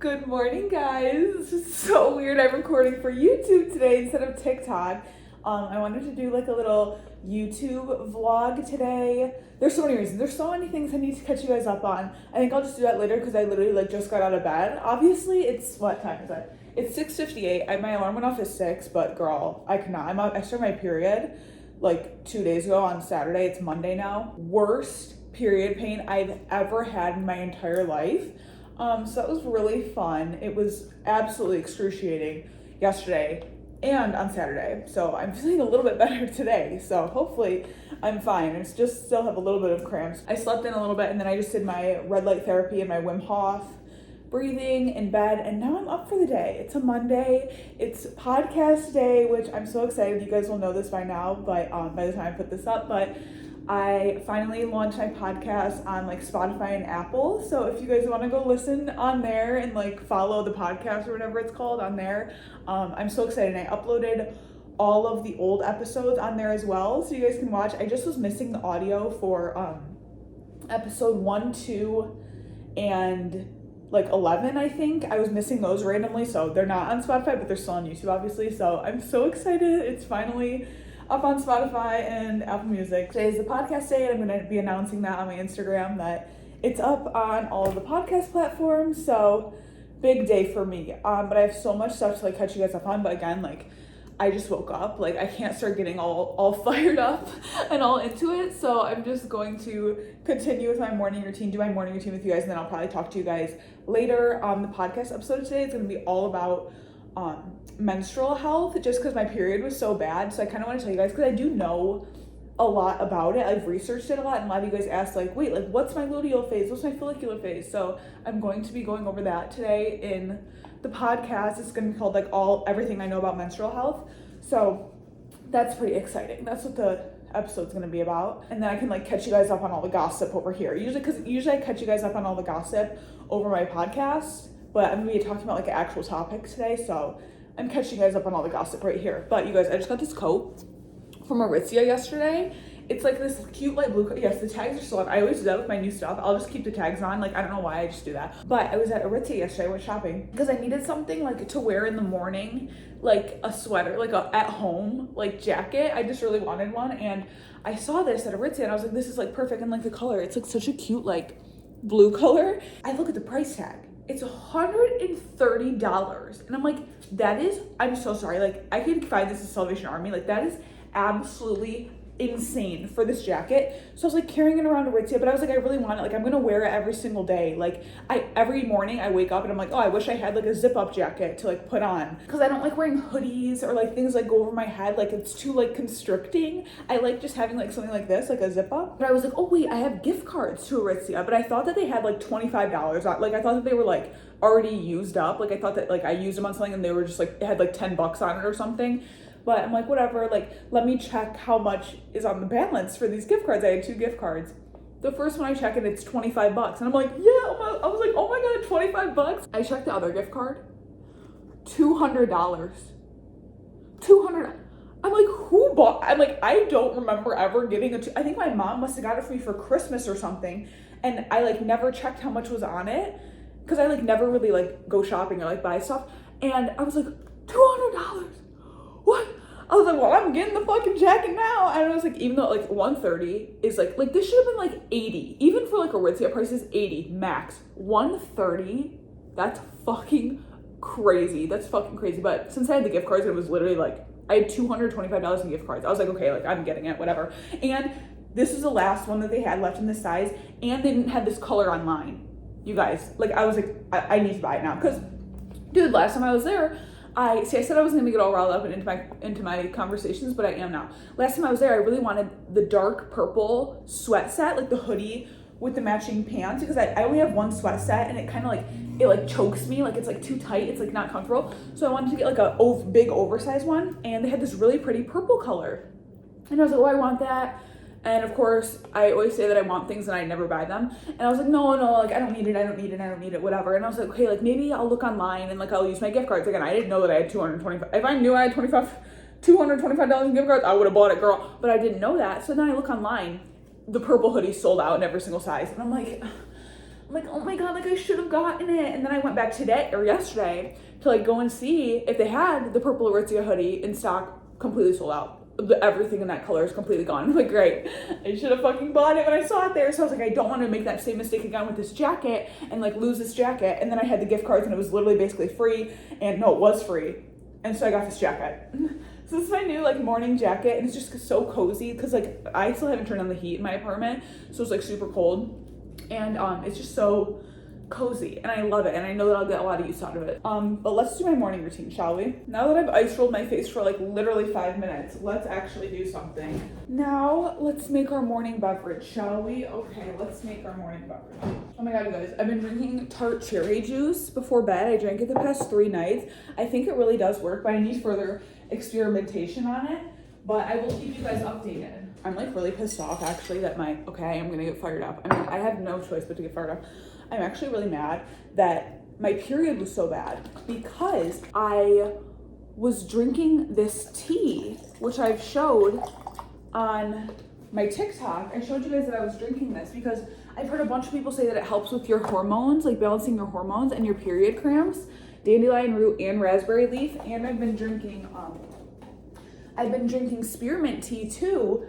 Good morning, guys. This is so weird. I'm recording for YouTube today instead of TikTok. I wanted to do like a little YouTube vlog today. There's so many reasons. There's so many things I need to catch you guys up on. I think I'll just do that later because I literally like just got out of bed. Obviously, what time is it? It's 6:58. My alarm went off at 6, but girl, I cannot. I started my period like 2 days ago on Saturday. It's Monday now. Worst period pain I've ever had in my entire life. So that was really fun. It was absolutely excruciating yesterday and on Saturday. So I'm feeling a little bit better today. So hopefully I'm fine. I just still have a little bit of cramps. I slept in a little bit and then I just did my red light therapy and my Wim Hof breathing in bed, and now I'm up for the day. It's a Monday. It's podcast day, which I'm so excited. You guys will know this by now, but by the time I put this up, but I finally launched my podcast on like Spotify and Apple. So if you guys want to go listen on there and like follow the podcast or whatever it's called on there, I'm so excited. I uploaded all of the old episodes on there as well, so you guys can watch. I just was missing the audio for episode 1, 2, and like 11, I think. I was missing those randomly, so they're not on Spotify, but they're still on YouTube, obviously. So I'm so excited. It's finally up on Spotify and Apple Music. Today is the podcast day, and I'm going to be announcing that on my Instagram that it's up on all of the podcast platforms. So big day for me. But I have so much stuff to like catch you guys up on. But again, like I just woke up. Like I can't start getting all fired up and all into it. So I'm just going to continue with my morning routine, do my morning routine with you guys, and then I'll probably talk to you guys later. The podcast episode today is going to be all about menstrual health, just because my period was so bad. So I kind of want to tell you guys, because I do know a lot about it. I've researched it a lot, and a lot of you guys asked like, wait, like what's my luteal phase? What's my follicular phase? So I'm going to be going over that today in the podcast. It's going to be called like everything I know about menstrual health. So that's pretty exciting. That's what the episode's going to be about. And then I can like catch you guys up on all the gossip over here. Usually I catch you guys up on all the gossip over my podcast, but I'm going to be talking about like an actual topic today. So I'm catching you guys up on all the gossip right here. But you guys, I just got this coat from Aritzia yesterday. It's like this cute light blue coat. Yes, the tags are still on. I always do that with my new stuff. I'll just keep the tags on. Like, I don't know why, I just do that. But I was at Aritzia yesterday. I went shopping because I needed something like to wear in the morning, like a sweater, like a at home like jacket. I just really wanted one, and I saw this at Aritzia and I was like, this is like perfect. And like the color, it's like such a cute like blue color. I look at the price tag. It's $130. And I'm like, I'm so sorry. Like I could find this at Salvation Army. Like that is absolutely insane for this jacket. So I was like carrying it around Aritzia, but I was like, I really want it. Like I'm gonna wear it every single day. Like every morning I wake up and I'm like, oh, I wish I had like a zip up jacket to like put on, because I don't like wearing hoodies or like things like go over my head. Like it's too like constricting. I like just having like something like this, like a zip up. But I was like, oh wait, I have gift cards to Aritzia, but I thought that they had like $25 on. Like I thought that they were like already used up. Like I thought that like I used them on something and they were just like, it had like $10 on it or something. But I'm like, whatever, like, let me check how much is on the balance for these gift cards. I had 2 gift cards. The first one I check and it's $25. And I'm like, yeah, I was like, oh my God, $25. I checked the other gift card, $200. $200. I'm like, who bought? I'm like, I don't remember ever getting I think my mom must have got it for me for Christmas or something. And I like never checked how much was on it, because I like never really like go shopping or like buy stuff. And I was like, $200. What? I was like, well, I'm getting the fucking jacket now. And I was like, even though like $130 is like this should have been like $80. Even for like Aritzia prices, $80 max. $130, that's fucking crazy. That's fucking crazy. But since I had the gift cards, it was literally like, I had $225 in gift cards. I was like, okay, like I'm getting it, whatever. And this is the last one that they had left in this size. And they didn't have this color online. You guys, like I was like, I need to buy it now. Because, dude, last time I was there, I said I wasn't gonna get all riled up and into my conversations, but I am now. Last time I was there, I really wanted the dark purple sweat set, like the hoodie with the matching pants, because I only have one sweat set and it kind of like, it like chokes me, like it's like too tight, it's like not comfortable. So I wanted to get like a big oversized one, and they had this really pretty purple color. And I was like, oh, I want that. And of course, I always say that I want things and I never buy them. And I was like, no, like I don't need it, whatever. And I was like, okay, like maybe I'll look online and like I'll use my gift cards. Again, I didn't know that I had 225. If I knew I had $225 in gift cards, I would have bought it, girl. But I didn't know that. So then I look online, the purple hoodie sold out in every single size. And I'm like, I'm like, oh my God, like I should have gotten it. And then I went back today or yesterday to like go and see if they had the purple Aritzia hoodie in stock, completely sold out. Everything in that color is completely gone. I'm like, great, I should have fucking bought it when I saw it there. So I was like, I don't want to make that same mistake again with this jacket and like lose this jacket. And then I had the gift cards and it was literally basically free. And no, it was free. And so I got this jacket. So this is my new like morning jacket, and it's just so cozy because like I still haven't turned on the heat in my apartment, so it's like super cold, and it's just so cozy, and I love it, and I know that I'll get a lot of use out of it. But let's do my morning routine, shall we? Now that I've ice rolled my face for like literally 5 minutes, let's actually do something. Now let's make our morning beverage, shall we? Okay, let's make our morning beverage. Oh my God, you guys, I've been drinking tart cherry juice before bed. I drank it the past 3 nights. I think it really does work, but I need further experimentation on it, but I will keep you guys updated. I'm like really pissed off actually that okay, I am gonna get fired up. I mean, I have no choice but to get fired up. I'm actually really mad that my period was so bad because I was drinking this tea, which I've showed on my TikTok. I showed you guys that I was drinking this because I've heard a bunch of people say that it helps with your hormones, like balancing your hormones and your period cramps. Dandelion root and raspberry leaf, and I've been drinking spearmint tea too,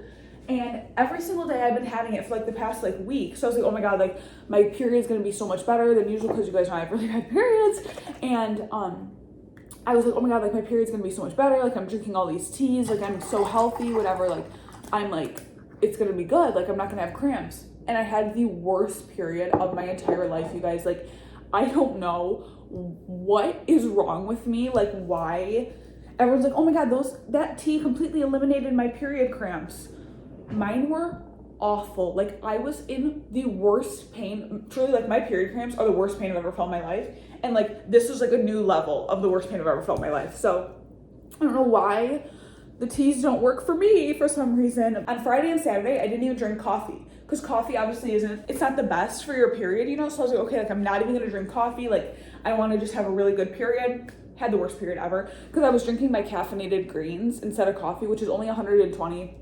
and every single day I've been having it for like the past like week. So I was like, oh my God, like my period's gonna be so much better than usual because you guys know I have really bad periods. And I was like, oh my God, like my period's gonna be so much better. Like I'm drinking all these teas, like I'm so healthy, whatever. Like I'm like, it's gonna be good. Like I'm not gonna have cramps. And I had the worst period of my entire life, you guys. Like I don't know what is wrong with me, like why everyone's like, oh my God, that tea completely eliminated my period cramps. Mine were awful. Like I was in the worst pain. Truly, like my period cramps are the worst pain I've ever felt in my life, and like this was like a new level of the worst pain I've ever felt in my life. So I don't know why the teas don't work for me for some reason. On Friday and Saturday I didn't even drink coffee because coffee obviously it's not the best for your period, you know. So I was like, okay, like I'm not even gonna drink coffee. Like I want to just have a really good period. Had the worst period ever because I was drinking my caffeinated greens instead of coffee, which is only 120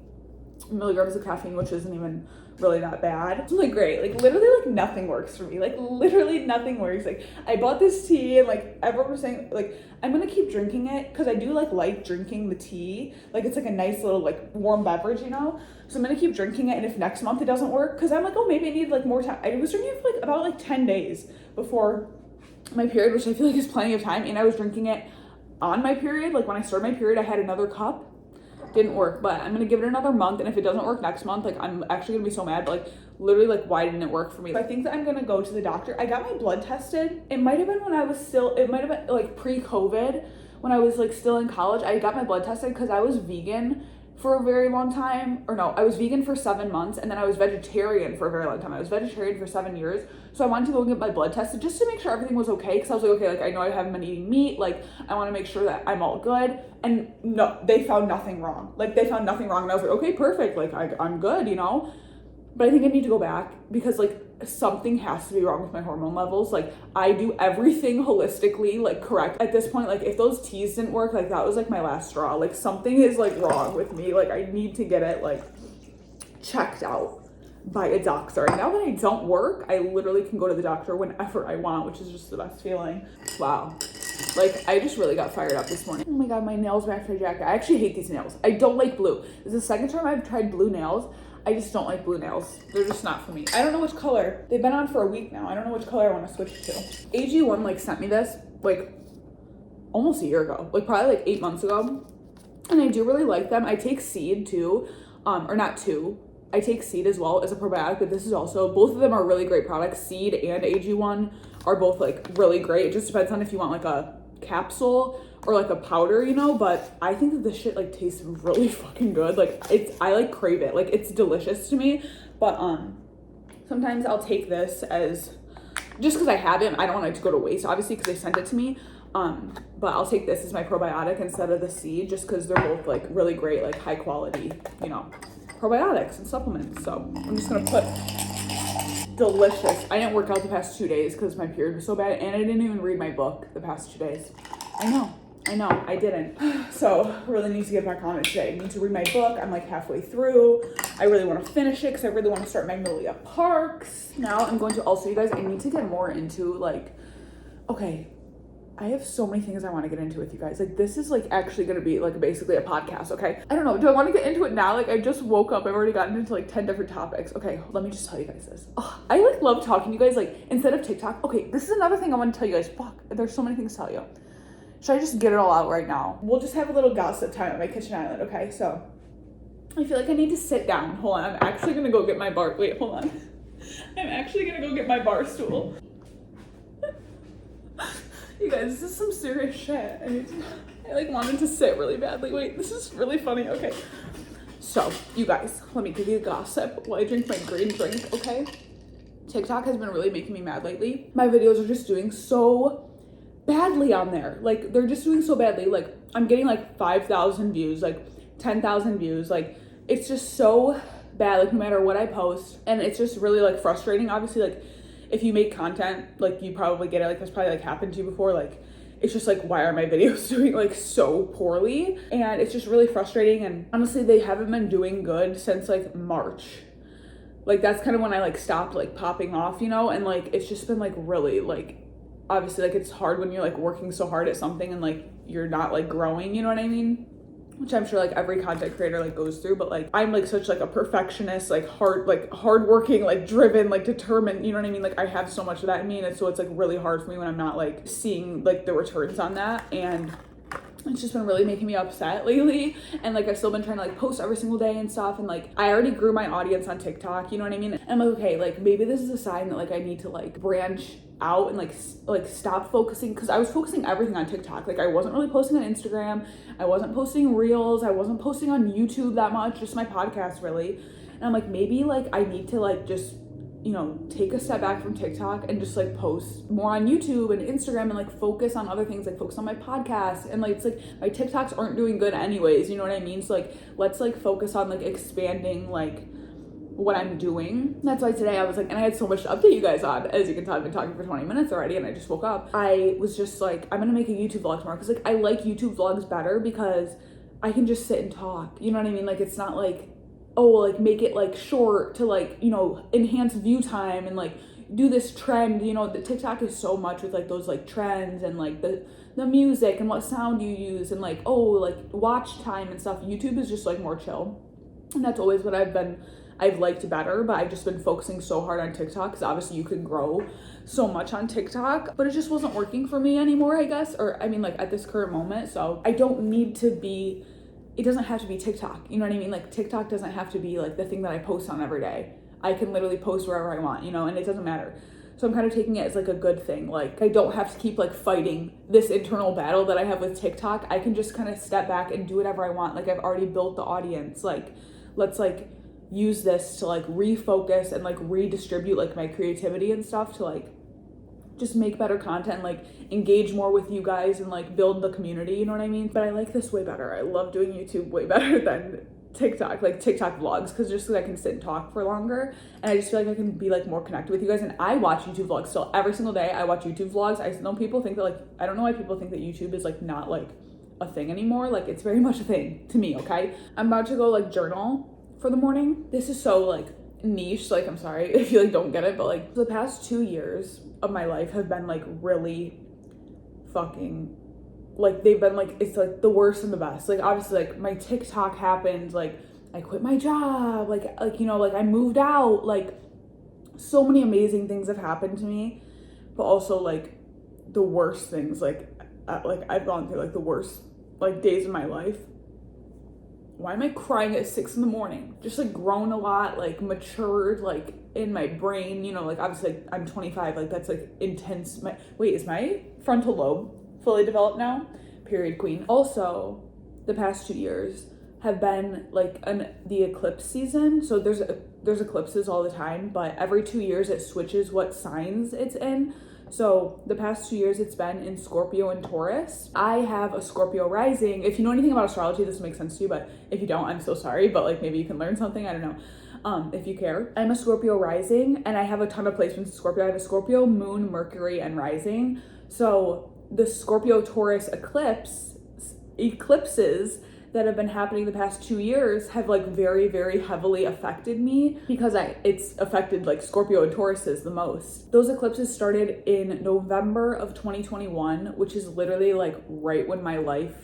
milligrams of caffeine, which isn't even really that bad. It's like great, like literally like nothing works for me, like literally nothing works. Like I bought this tea and like everyone was saying like I'm gonna keep drinking it because I do like drinking the tea, like it's like a nice little like warm beverage, you know. So I'm gonna keep drinking it, and if next month it doesn't work, because I'm like, oh, maybe I need like more time. I was drinking it for like about like 10 days before my period, which I feel like is plenty of time, and I was drinking it on my period. Like when I started my period I had another cup. Didn't work, but I'm gonna give it another month, and if it doesn't work next month, like I'm actually gonna be so mad, but like literally like why didn't it work for me? So I think that I'm gonna go to the doctor. I got my blood tested. It might have been when I was still, it might have been like pre-COVID when I was like still in college. I got my blood tested because I was vegan for a very long time, or no, I was vegan for 7 months, and then I was vegetarian for a very long time. I was vegetarian for 7 years, so I wanted to go get my blood tested just to make sure everything was okay, because I was like, okay, like I know I haven't been eating meat, like I want to make sure that I'm all good. And no, they found nothing wrong. Like they found nothing wrong, and I was like, okay, perfect, like I'm good, you know. But I think I need to go back because like something has to be wrong with my hormone levels. Like I do everything holistically, like correct at this point. Like if those teas didn't work, like that was like my last straw. Like something is like wrong with me. Like I need to get it like checked out by a doctor. And now that I don't work, I literally can go to the doctor whenever I want, which is just the best feeling. Wow. Like I just really got fired up this morning. Oh my God, my nails match my jacket. I actually hate these nails. I don't like blue. This is the second time I've tried blue nails. I just don't like blue nails. They're just not for me. I don't know which color. They've been on for a week now. I don't know which color I want to switch to. AG1 like sent me this like almost a year ago, like probably like 8 months ago. And I do really like them. I take seed too, or not two. I take seed as well as a probiotic, but this is also, both of them are really great products. Seed and AG1 are both like really great. It just depends on if you want like a capsule or like a powder, you know, but I think that this shit like tastes really fucking good. Like I like crave it. Like it's delicious to me, but sometimes I'll take this as, just because I have it, I don't want it to go to waste, obviously, because they sent it to me. But I'll take this as my probiotic instead of the seed, just because they're both like really great, like high quality, you know, probiotics and supplements. So I'm just gonna put delicious. I didn't work out the past 2 days because my period was so bad, and I didn't even read my book the past 2 days. I know. I know, I didn't. So really need to get back on it today. I need to read my book. I'm like halfway through. I really want to finish it because I really want to start Magnolia Parks. Now I'm going to also, you guys, I need to get more into like, okay, I have so many things I want to get into with you guys. Like this is like actually going to be like basically a podcast, okay? I don't know. Do I want to get into it now? Like I just woke up. I've already gotten into like 10 different topics. Okay, let me just tell you guys this. Oh, I like love talking to you guys like instead of TikTok. Okay, this is another thing I want to tell you guys. Fuck, there's so many things to tell you. Should I just get it all out right now? We'll just have a little gossip time at my kitchen island, okay? So I feel like I need to sit down. Hold on, I'm actually going to go get my bar. Wait, hold on. I'm actually going to go get my bar stool. You guys, this is some serious shit. I like wanted to sit really badly. Wait, this is really funny. Okay. So, you guys, let me give you a gossip while I drink my green drink, okay? TikTok has been really making me mad lately. My videos are just doing so badly on there. Like, they're just doing so badly. Like, I'm getting like 5,000 views, like 10,000 views. Like, it's just so bad, like no matter what I post. And it's just really like frustrating. Obviously, like, if you make content, like you probably get it, like that's probably like happened to you before, like it's just like, why are my videos doing like so poorly? And it's just really frustrating. And honestly, they haven't been doing good since like March. Like that's kind of when I like stopped like popping off, you know? And like, it's just been like really like, obviously like it's hard when you're like working so hard at something and like you're not like growing, you know what I mean? Which I'm sure like every content creator like goes through, but like I'm like such like a perfectionist, like hardworking, like driven, like determined, you know what I mean? Like I have so much of that in me, and so it's like really hard for me when I'm not like seeing like the returns on that. And it's just been really making me upset lately. And like I've still been trying to like post every single day and stuff, and like I already grew my audience on TikTok, you know what I mean? And I'm like, okay, like maybe this is a sign that like I need to like branch out and like stop focusing, because I was focusing everything on TikTok. Like I wasn't really posting on Instagram, I wasn't posting reels, I wasn't posting on YouTube that much, just my podcast really. And I'm like, maybe like I need to like just, you know, take a step back from TikTok and just like post more on YouTube and Instagram and like focus on other things, like focus on my podcast. And like it's like my TikToks aren't doing good anyways, you know what I mean? So like let's like focus on like expanding like what I'm doing. That's why today I was like, and I had so much to update you guys on. As you can tell, I've been talking for 20 minutes already and I just woke up. I was just like, I'm gonna make a YouTube vlog tomorrow, because like I like YouTube vlogs better because I can just sit and talk, you know what I mean? Like it's not like, oh, like make it like short to like, you know, enhance view time and like do this trend, you know. The TikTok is so much with like those like trends and like the music and what sound you use and like, oh, like watch time and stuff. YouTube is just like more chill, and that's always what I've liked better. But I've just been focusing so hard on TikTok because obviously you can grow so much on TikTok, but it just wasn't working for me anymore, I guess. Or I mean, like at this current moment. So I don't need to be, it doesn't have to be TikTok, you know what I mean? Like TikTok doesn't have to be like the thing that I post on every day. I can literally post wherever I want, you know, and it doesn't matter. So I'm kind of taking it as like a good thing. Like I don't have to keep like fighting this internal battle that I have with TikTok. I can just kind of step back and do whatever I want. Like I've already built the audience. Like let's like use this to like refocus and like redistribute like my creativity and stuff to like just make better content, like engage more with you guys and like build the community, you know what I mean? But I like this way better. I love doing YouTube way better than TikTok, like TikTok vlogs, because just because I can sit and talk for longer, and I just feel like I can be like more connected with you guys. And I watch YouTube vlogs still every single day. I watch YouTube vlogs. I know people think that like, I don't know why people think that YouTube is like not like a thing anymore. Like it's very much a thing to me, okay? I'm about to go like journal for the morning. This is so like niche, like I'm sorry if you like don't get it, but like the past 2 years of my life have been like really fucking, like they've been like, it's like the worst and the best. Like obviously like my TikTok happened, like I quit my job, like you know, like I moved out, like so many amazing things have happened to me, but also like the worst things, like I've gone through like the worst like days of my life. Why am I crying at 6 a.m? Just like grown a lot, like matured, like in my brain, you know, like obviously like, I'm 25, like that's like intense. Wait, is my frontal lobe fully developed now? Period queen. Also, the past 2 years have been like the eclipse season. So there's eclipses all the time, but every 2 years it switches what signs it's in. So the past 2 years it's been in Scorpio and Taurus. I have a Scorpio rising. If you know anything about astrology, this makes sense to you, but if you don't, I'm so sorry, but like maybe you can learn something, I don't know. If you care. I'm a Scorpio rising, and I have a ton of placements in Scorpio. I have a Scorpio, Moon, Mercury, and rising. So the Scorpio Taurus eclipse eclipses that have been happening the past 2 years have like very, very heavily affected me because it's affected like Scorpio and Tauruses the most. Those eclipses started in November of 2021, which is literally like right when my life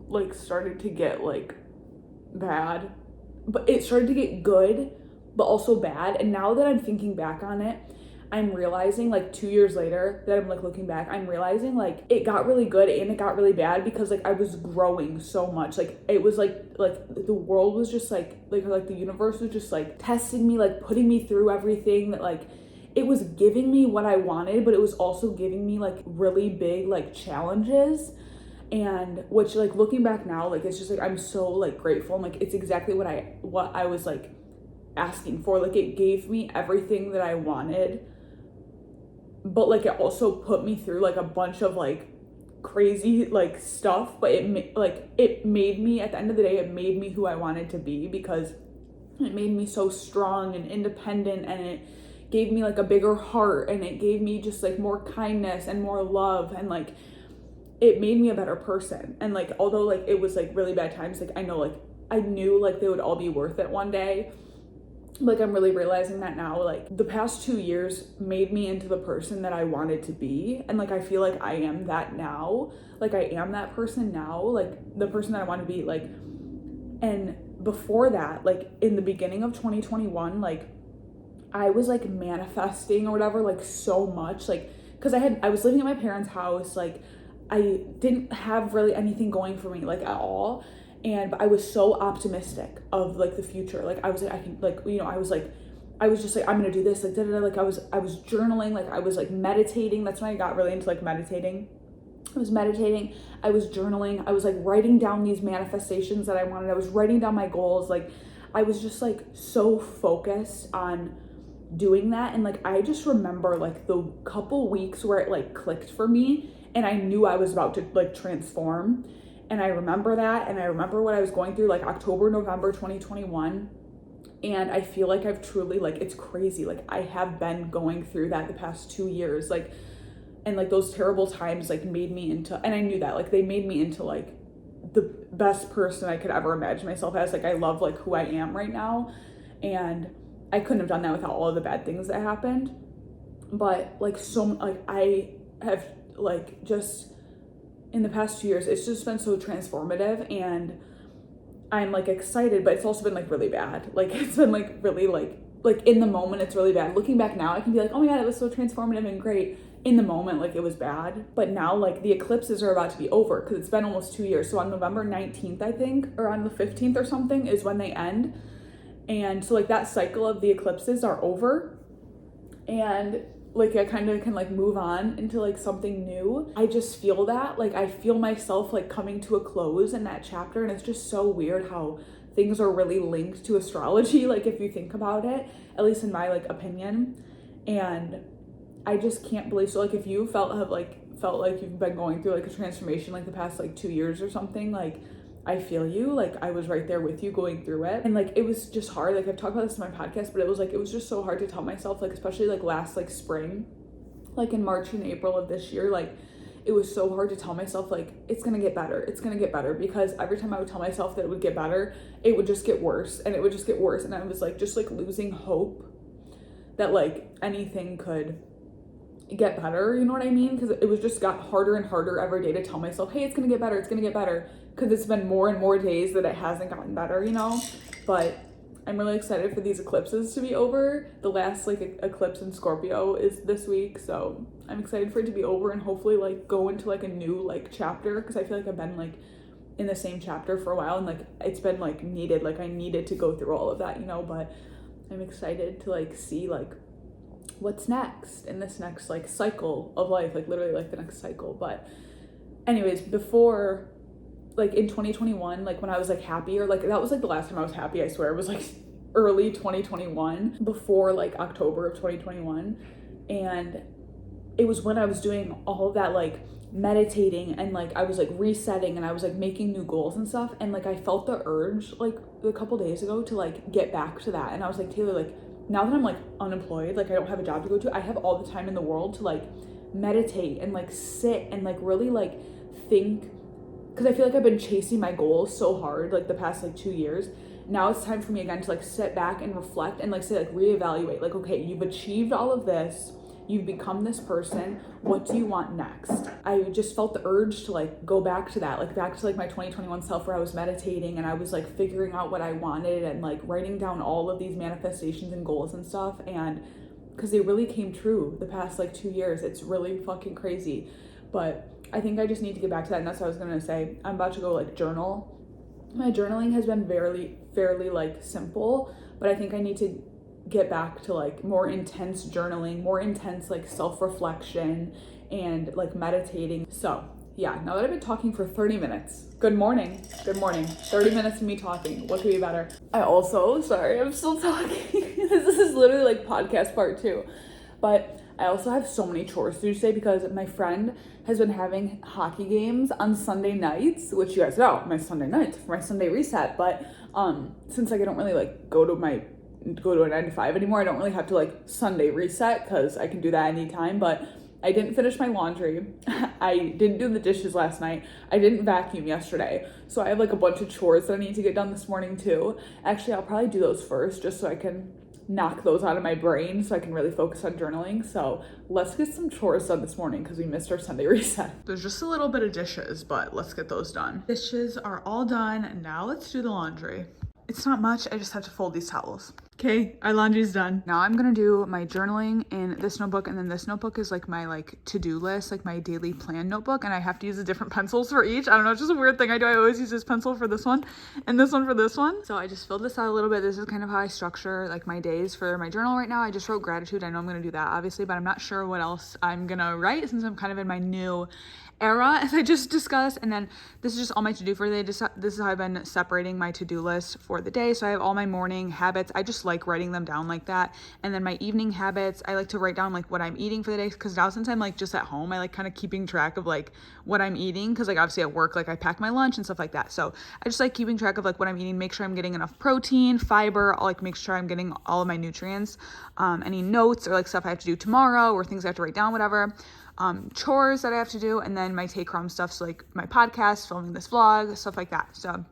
like started to get like bad, but it started to get good, but also bad. And now that I'm thinking back on it, I'm realizing like 2 years later that I'm like looking back, I'm realizing like it got really good and it got really bad because like I was growing so much. Like it was like the world was just like the universe was just like testing me, like putting me through everything that like it was giving me what I wanted, but it was also giving me like really big like challenges. And which like looking back now, like it's just like I'm so like grateful and like it's exactly what I was like asking for. Like it gave me everything that I wanted, but like it also put me through like a bunch of like crazy like stuff, but it made me, at the end of the day, it made me who I wanted to be because it made me so strong and independent, and it gave me like a bigger heart, and it gave me just like more kindness and more love, and like it made me a better person. And like although like it was like really bad times, like I knew like they would all be worth it one day. Like I'm really realizing that now. Like the past 2 years made me into the person that I wanted to be, and like I feel like I am that now. Like I am that person now, like the person that I want to be. Like, and before that, like in the beginning of 2021, like I was like manifesting or whatever like so much, like because I was living at my parents' house, like I didn't have really anything going for me like at all. But I was so optimistic of like the future. Like I was like, I can like, you know, I was just like, I'm gonna do this, like da-da-da. Like I was journaling, like I was like meditating. That's when I got really into like meditating. I was meditating, I was journaling, I was like writing down these manifestations that I wanted. I was writing down my goals. Like I was just like so focused on doing that. And like I just remember like the couple weeks where it like clicked for me and I knew I was about to like transform. And I remember that, and I remember what I was going through like October, November 2021. And I feel like I've truly, like, it's crazy. Like I have been going through that the past 2 years. Like, and like those terrible times like made me into, and I knew that, like they made me into like the best person I could ever imagine myself as. Like I love like who I am right now. And I couldn't have done that without all of the bad things that happened. But like like I have like just, in the past 2 years, it's just been so transformative, and I'm like excited, but it's also been like really bad. Like it's been like really like in the moment it's really bad. Looking back now, I can be like, oh my God, it was so transformative and great. In the moment, like it was bad. But now like the eclipses are about to be over because it's been almost 2 years. So on November 19th, I think, or on the 15th or something is when they end. And so like that cycle of the eclipses are over. And like I kind of can like move on into like something new. I just feel that, like I feel myself like coming to a close in that chapter. And it's just so weird how things are really linked to astrology, like if you think about it, at least in my like opinion. And I just can't believe, so like if you felt like you've been going through like a transformation like the past like 2 years or something, like I feel you, like I was right there with you going through it. And like it was just hard. Like I've talked about this in my podcast, but it was just so hard to tell myself, like especially like last like spring, like in March and April of this year, like it was so hard to tell myself like it's gonna get better, because every time I would tell myself that it would get better, it would just get worse, and it would just get worse. And I was like just like losing hope that like anything could get better, you know what I mean? Because it was just got harder and harder every day to tell myself, hey, it's gonna get better, because it's been more and more days that it hasn't gotten better, you know? But I'm really excited for these eclipses to be over. The last like eclipse in Scorpio is this week, so I'm excited for it to be over and hopefully like go into like a new like chapter, because I feel like I've been like in the same chapter for a while, and like it's been like needed, like I needed to go through all of that, you know? But I'm excited to like see like what's next in this next like cycle of life, like literally like the next cycle. But anyways, before, like in 2021, like when I was like happier, like that was like the last time I was happy, I swear. It was like early 2021, before like October of 2021. And it was when I was doing all of that like meditating, and like I was like resetting, and I was like making new goals and stuff. And like I felt the urge like a couple days ago to like get back to that. And I was like, Taylor, like now that I'm like unemployed, like I don't have a job to go to, I have all the time in the world to like meditate and like sit and like really like think because I feel like I've been chasing my goals so hard like the past like 2 years. Now it's time for me again to like sit back and reflect and like say like reevaluate, like, okay, you've achieved all of this, you've become this person, what do you want next? I just felt the urge to like go back to that, like back to like my 2021 self where I was meditating and I was like figuring out what I wanted and like writing down all of these manifestations and goals and stuff. And because they really came true the past like 2 years. It's really fucking crazy. But I think I just need to get back to that. And that's what I was gonna say. I'm about to go like journal. My journaling has been fairly like simple, but I think I need to get back to like more intense journaling, more intense like self-reflection and like meditating. So yeah, now that I've been talking for 30 minutes, good morning, 30 minutes of me talking, what could be better? Sorry, I'm still talking. This is literally like podcast part 2, but I also have so many chores to do today because my friend has been having hockey games on Sunday nights, which you guys know, my Sunday nights for my Sunday reset. But since like I don't really like go to a 9 to 5 anymore, I don't really have to like Sunday reset because I can do that anytime. But I didn't finish my laundry. I didn't do the dishes last night. I didn't vacuum yesterday. So I have like a bunch of chores that I need to get done this morning too. Actually, I'll probably do those first just so I can knock those out of my brain so I can really focus on journaling. So let's get some chores done this morning because we missed our Sunday reset. There's just a little bit of dishes, but let's get those done. Dishes are all done. Now let's do the laundry. It's not much. I just have to fold these towels. Okay, our laundry's done. Now I'm gonna do my journaling in this notebook, and then this notebook is like my like to-do list, like my daily plan notebook, and I have to use the different pencils for each. I don't know, it's just a weird thing I do. I always use this pencil for this one and this one for this one. So I just filled this out a little bit. This is kind of how I structure like my days for my journal right now. I just wrote gratitude. I know I'm gonna do that obviously, but I'm not sure what else I'm gonna write since I'm kind of in my new era, as I just discussed. And then this is just all my to-do for the day. This is how I've been separating my to-do list for the day. So I have all my morning habits. I just like writing them down like that. And then my evening habits, I like to write down like what I'm eating for the day, because now since I'm like just at home, I like kind of keeping track of like what I'm eating, because like obviously at work like I pack my lunch and stuff like that. So I just like keeping track of like what I'm eating, make sure I'm getting enough protein, fiber. I'll like make sure I'm getting all of my nutrients, any notes or like stuff I have to do tomorrow or things I have to write down, whatever. Chores that I have to do, and then my take home stuff, so like my podcast, filming this vlog, stuff like that. So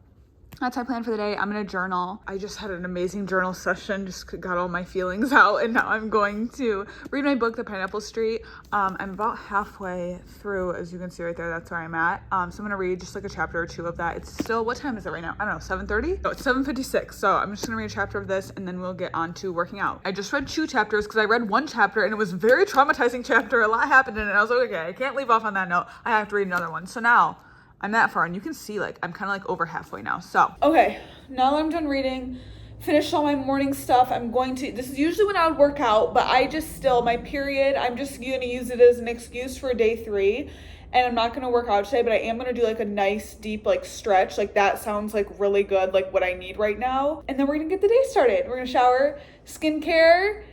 that's my plan for the day. I'm gonna journal. I just had an amazing journal session, just got all my feelings out, and now I'm going to read my book, The Pineapple Street. I'm about halfway through, as you can see right there. That's where I'm at. So I'm gonna read just like a chapter or two of that. It's still, what time is it right now? I don't know, 7:30? No, it's 7:56. So I'm just gonna read a chapter of this, and then we'll get on to working out. I just read 2 chapters because I read 1 chapter and it was a very traumatizing chapter. A lot happened in it. I was like, okay, I can't leave off on that note. I have to read another one. So now I'm that far, and you can see like I'm kind of like over halfway now. So okay, now that I'm done reading, finished all my morning stuff, this is usually when I would work out, but my period, I'm just gonna use it as an excuse for day 3, and I'm not gonna work out today, but I am gonna do like a nice deep like stretch. Like that sounds like really good, like what I need right now. And then we're gonna get the day started. We're gonna shower, skincare,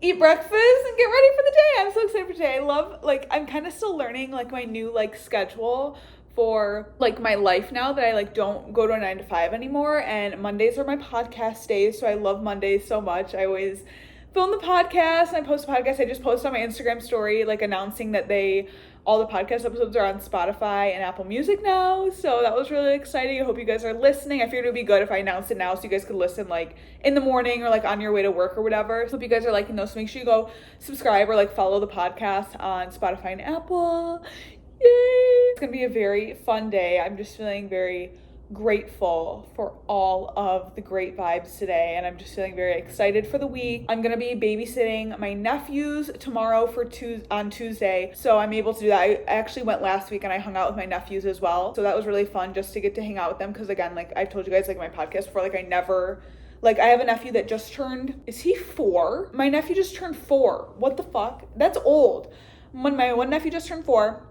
eat breakfast, and get ready for the day. I'm so excited for today. I'm kind of still learning like my new like schedule for like my life now, that I like don't go to a 9 to 5 anymore, and Mondays are my podcast days, so I love Mondays so much. I always film the podcast and I post a podcast. I just posted on my Instagram story like announcing that all the podcast episodes are on Spotify and Apple Music now, so that was really exciting. I hope you guys are listening. I figured it would be good if I announced it now so you guys could listen like in the morning or like on your way to work or whatever. So hope you guys are liking those, so make sure you go subscribe or like follow the podcast on Spotify and Apple. Yay! It's gonna be a very fun day. I'm just feeling very grateful for all of the great vibes today, and I'm just feeling very excited for the week. I'm gonna be babysitting my nephews tomorrow on Tuesday, so I'm able to do that. I actually went last week and I hung out with my nephews as well, so that was really fun just to get to hang out with them, because again, like I've told you guys like in my podcast before, like I have a nephew that just turned, is he 4? My nephew just turned 4. What the fuck? That's old. When my one nephew just turned 4,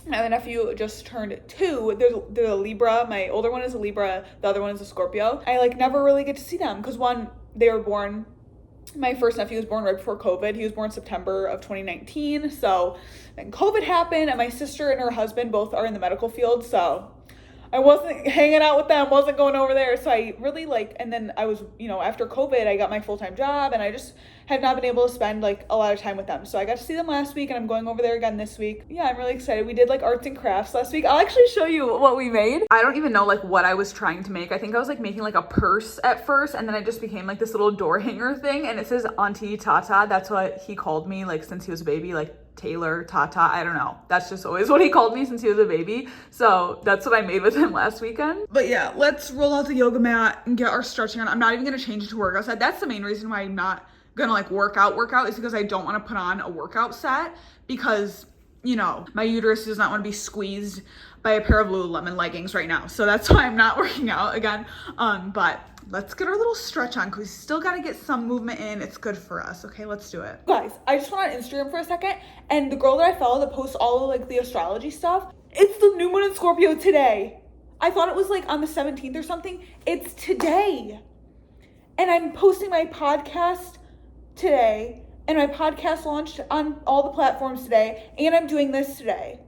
my other nephew just turned 2. They're a Libra. My older one is a Libra. The other one is a Scorpio. I like never really get to see them because my first nephew was born right before COVID. He was born September of 2019. So then COVID happened, and my sister and her husband both are in the medical field. So I wasn't hanging out with them, wasn't going over there. So I really like, and then I was, after COVID, I got my full-time job and I just have not been able to spend like a lot of time with them. So I got to see them last week and I'm going over there again this week. Yeah, I'm really excited. We did like arts and crafts last week. I'll actually show you what we made. I don't even know like what I was trying to make. I think I was like making like a purse at first, and then it just became like this little door hanger thing, and it says Auntie Tata. That's what he called me like since he was a baby, like Taylor, Tata, I don't know. That's just always what he called me since he was a baby. So that's what I made with him last weekend. But yeah, let's roll out the yoga mat and get our stretching on. I'm not even gonna change it to workout set. That's the main reason why I'm not gonna like work out is because I don't want to put on a workout set, because my uterus does not want to be squeezed by a pair of Lululemon leggings right now. So that's why I'm not working out again. But let's get our little stretch on, because we still got to get some movement in. It's good for us. Okay, let's do it. Guys, I just went on Instagram for a second, and the girl that I follow that posts all of like the astrology stuff, it's the new moon in Scorpio today. I thought it was like on the 17th or something. It's today. And I'm posting my podcast today, and my podcast launched on all the platforms today, and I'm doing this today.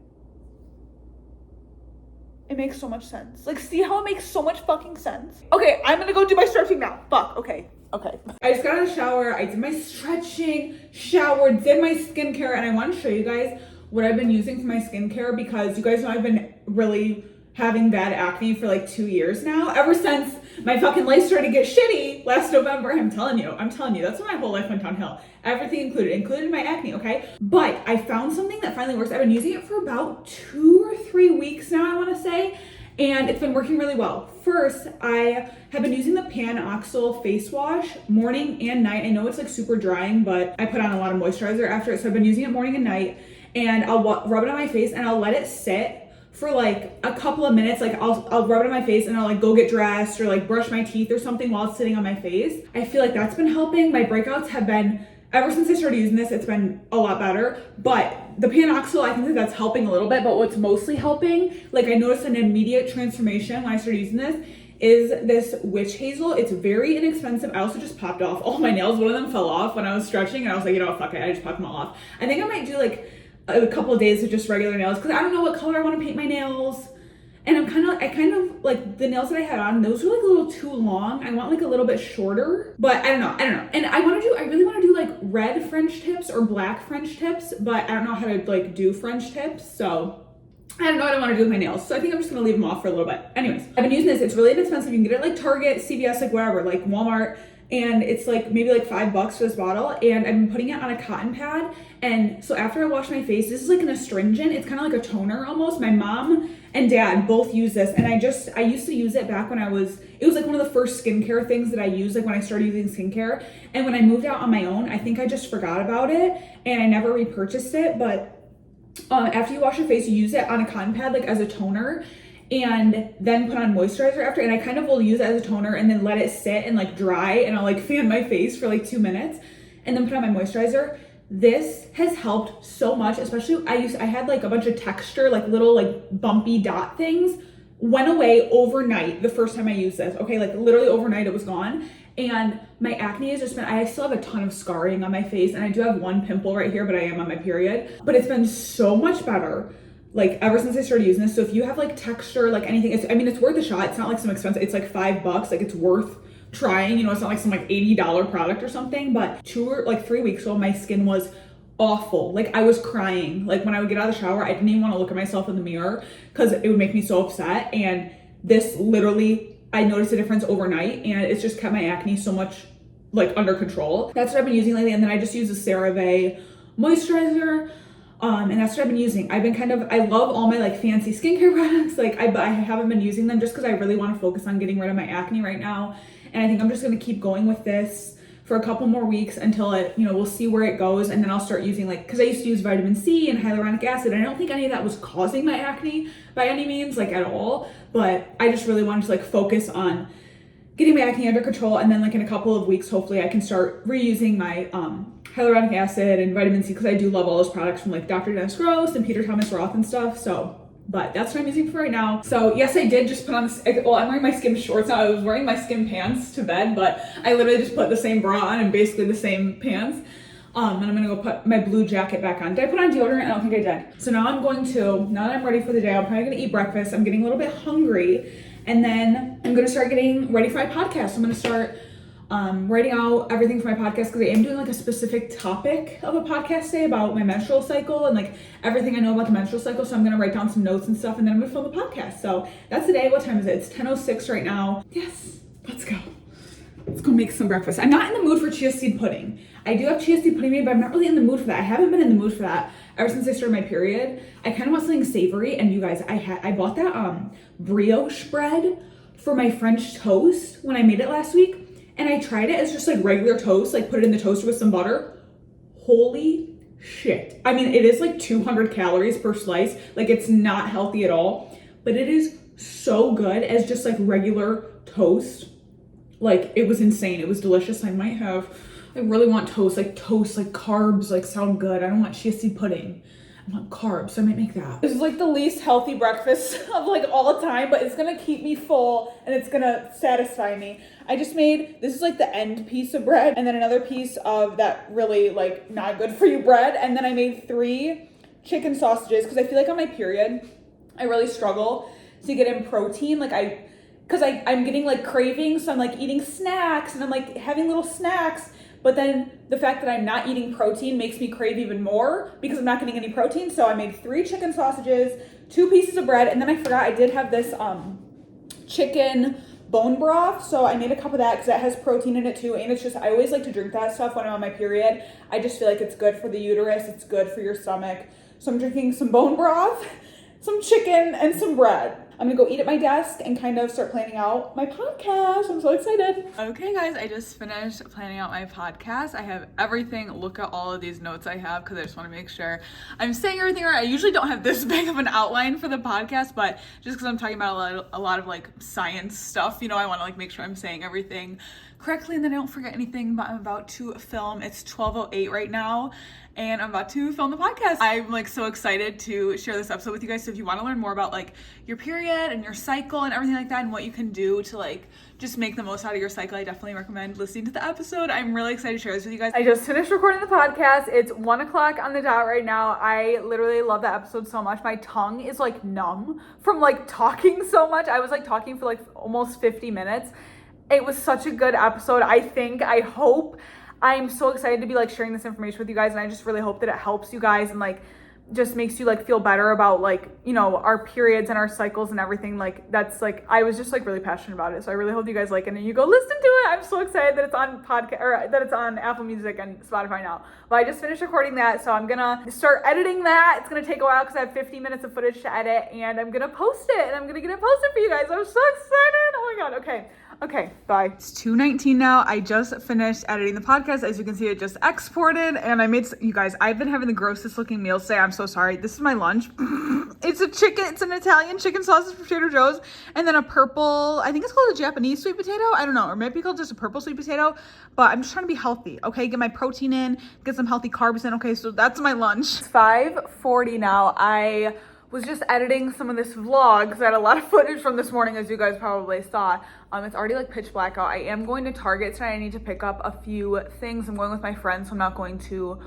It makes so much sense. Like, see how it makes so much fucking sense? Okay, I'm gonna go do my stretching now. Fuck, okay. I just got out of the shower. I did my stretching, showered, did my skincare, and I want to show you guys what I've been using for my skincare, because you guys know I've been really having bad acne for like 2 years now. Ever since my fucking life started to get shitty last November. I'm telling you, that's when my whole life went downhill. Everything included my acne, okay? But I found something that finally works. I've been using it for about 2 or 3 weeks now, I wanna say, and it's been working really well. First, I have been using the Pan-Oxyl face wash morning and night. I know it's like super drying, but I put on a lot of moisturizer after it, so I've been using it morning and night, and I'll rub it on my face and I'll let it sit for like a couple of minutes. Like I'll rub it on my face and I'll like go get dressed or like brush my teeth or something while it's sitting on my face. I feel like that's been helping. My breakouts have been, ever since I started using this, it's been a lot better. But the Pan-Oxyl, I think that's helping a little bit, but what's mostly helping, like I noticed an immediate transformation when I started using this, is this witch hazel. It's very inexpensive. I also just popped off all my nails. One of them fell off when I was stretching, and I was like, fuck it, I just popped them all off. I think I might do like a couple of days of just regular nails, because I don't know what color I want to paint my nails, and I kind of like the nails that I had on, those were like a little too long. I want like a little bit shorter, but I don't know, and I really want to do like red French tips or black French tips, but I don't know how to like do French tips, so I don't know what I want to do with my nails, so I think I'm just gonna leave them off for a little bit. Anyways, I've been using this. It's really inexpensive. You can get it like Target, CVS, like wherever, like Walmart, and it's like maybe like $5 for this bottle, and I've been putting it on a cotton pad. And so after I wash my face, this is like an astringent. It's kind of like a toner almost. My mom and dad both use this, and I used to use it back when it was like one of the first skincare things that I used, like when I started using skincare. And when I moved out on my own, I think I just forgot about it and I never repurchased it. But after you wash your face, you use it on a cotton pad like as a toner, and then put on moisturizer after. And I kind of will use it as a toner and then let it sit and like dry, and I'll like fan my face for like 2 minutes and then put on my moisturizer. This has helped so much, especially I had like a bunch of texture, like little like bumpy dot things, went away overnight the first time I used this. Okay, like literally overnight it was gone. And my acne has just been, I still have a ton of scarring on my face, and I do have one pimple right here, but I am on my period. But it's been so much better, like ever since I started using this. So if you have like texture, like anything, it's worth a shot. It's not like some expensive, it's like $5, like it's worth trying, it's not like some like $80 product or something. But 2 or like 3 weeks ago, my skin was awful. Like I was crying. Like when I would get out of the shower, I didn't even want to look at myself in the mirror because it would make me so upset. And this literally, I noticed a difference overnight, and it's just kept my acne so much like under control. That's what I've been using lately. And then I just use the CeraVe moisturizer. And that's what I've been using. I love all my like fancy skincare products. Like I haven't been using them just because I really want to focus on getting rid of my acne right now. And I think I'm just going to keep going with this for a couple more weeks until it, we'll see where it goes. And then I'll start using because I used to use vitamin C and hyaluronic acid. And I don't think any of that was causing my acne by any means, like at all. But I just really wanted to like focus on getting my acne under control. And then like in a couple of weeks, hopefully I can start reusing my hyaluronic acid and vitamin C, because I do love all those products from like Dr. Dennis Gross and Peter Thomas Roth and stuff. So, but that's what I'm using for right now. So yes, I did just put on this, well, I'm wearing my skim shorts now. I was wearing my skim pants to bed, but I literally just put the same bra on and basically the same pants. And I'm gonna go put my blue jacket back on. Did I put on deodorant? I don't think I did. So now now that I'm ready for the day, I'm probably gonna eat breakfast. I'm getting a little bit hungry. And then I'm gonna start getting ready for my podcast. I'm gonna start writing out everything for my podcast because I am doing like a specific topic of a podcast today about my menstrual cycle and like everything I know about the menstrual cycle. So I'm gonna write down some notes and stuff and then I'm gonna film the podcast. So that's the day. What time is it? It's 10:06 right now. Yes, let's go. Let's go make some breakfast. I'm not in the mood for chia seed pudding. I do have chia seed pudding made, but I'm not really in the mood for that. I haven't been in the mood for that ever since I started my period. I kind of want something savory, and you guys, I bought that brioche bread for my French toast when I made it last week. And I tried it as just like regular toast, like put it in the toaster with some butter. Holy shit. I mean, it is like 200 calories per slice. Like it's not healthy at all, but it is so good as just like regular toast. Like it was insane. It was delicious. I really want toast, like carbs, like sound good. I don't want chia seed pudding. I want carbs, so I might make that. This is like the least healthy breakfast of like all time, but it's gonna keep me full and it's gonna satisfy me. I just made, this is like the end piece of bread and then another piece of that really like not good for you bread. And then I made 3 chicken sausages because I feel like on my period, I really struggle to get in protein. Like I'm getting like cravings, so I'm like eating snacks and I'm like having little snacks. But then the fact that I'm not eating protein makes me crave even more because I'm not getting any protein. So I made 3 chicken sausages, 2 pieces of bread, and then I forgot I did have this chicken bone broth. So I made a cup of that because that has protein in it too. And it's just, I always like to drink that stuff when I'm on my period. I just feel like it's good for the uterus. It's good for your stomach. So I'm drinking some bone broth, some chicken, and some bread. I'm gonna go eat at my desk and kind of start planning out my podcast. I'm so excited. Okay guys, I just finished planning out my podcast. I have everything. Look at all of these notes I have because I just want to make sure I'm saying everything right. I usually don't have this big of an outline for the podcast, but just because I'm talking about a lot of like science stuff, you know, I want to like make sure I'm saying everything correctly and then I don't forget anything. But I'm about to film. It's 12:08 right now. And I'm about to film the podcast. I'm like so excited to share this episode with you guys. So if you want to learn more about like your period and your cycle and everything like that and what you can do to like just make the most out of your cycle, I definitely recommend listening to the episode. I'm really excited to share this with you guys. I just finished recording the podcast. It's 1 o'clock on the dot right now. I literally love that episode so much. My tongue is like numb from like talking so much. I was like talking for like almost 50 minutes. It was such a good episode. I hope. I'm so excited to be like sharing this information with you guys, and I just really hope that it helps you guys and like just makes you like feel better about like, you know, our periods and our cycles and everything. Like that's like, I was just like really passionate about it. So I really hope you guys like it and you go listen to it. I'm so excited that it's on podcast or that it's on Apple Music and Spotify now. But I just finished recording that. So I'm gonna start editing that. It's gonna take a while because I have 50 minutes of footage to edit and I'm gonna post it and I'm gonna get it posted for you guys. I'm so excited. Oh my God. Okay, bye. It's 2:19 now. I just finished editing the podcast. As you can see, it just exported and I made, you guys, I've been having the grossest looking meals today. I'm so sorry. This is my lunch. It's an Italian chicken sausage from Trader Joe's and then a purple, I think it's called a Japanese sweet potato. I don't know, or it might be called just a purple sweet potato, but I'm just trying to be healthy. Okay, get my protein in, get some healthy carbs in. Okay, so that's my lunch. It's 5:40 now. I was just editing some of this vlog because I had a lot of footage from this morning, as you guys probably saw. It's already like pitch black out. I am going to Target tonight. I need to pick up a few things. I'm going with my friends, so I'm not going to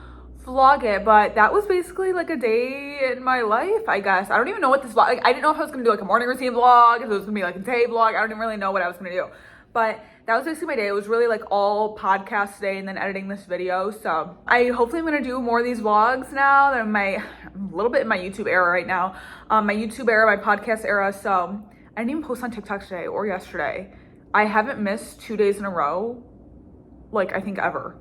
vlog it, but that was basically like a day in my life, I guess. I don't even know what this vlog, like I didn't know if I was gonna do like a morning routine vlog, if it was gonna be like a day vlog. I don't even really know what I was gonna do, but that was basically my day. It was really like all podcast today and then editing this video. So hopefully I'm gonna do more of these vlogs now that I'm a little bit in my YouTube era right now. My YouTube era, my podcast era. So I didn't even post on TikTok today or yesterday. I haven't missed 2 days in a row, like I think ever.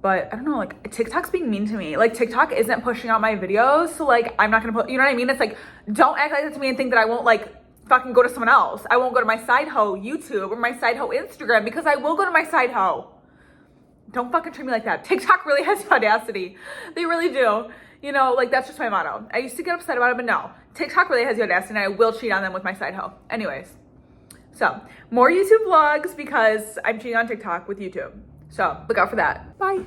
But I don't know, like TikTok's being mean to me. Like TikTok isn't pushing out my videos. So like, I'm not gonna put, you know what I mean? It's like, don't act like that to me and think that I won't like fucking go to someone else. I won't go to my side hoe YouTube or my side hoe Instagram because I will go to my side hoe. Don't fucking treat me like that. TikTok really has the audacity. They really do. You know, like that's just my motto. I used to get upset about it, but no. TikTok really has the audacity and I will cheat on them with my side hoe. Anyways, so more YouTube vlogs because I'm cheating on TikTok with YouTube. So look out for that. Bye.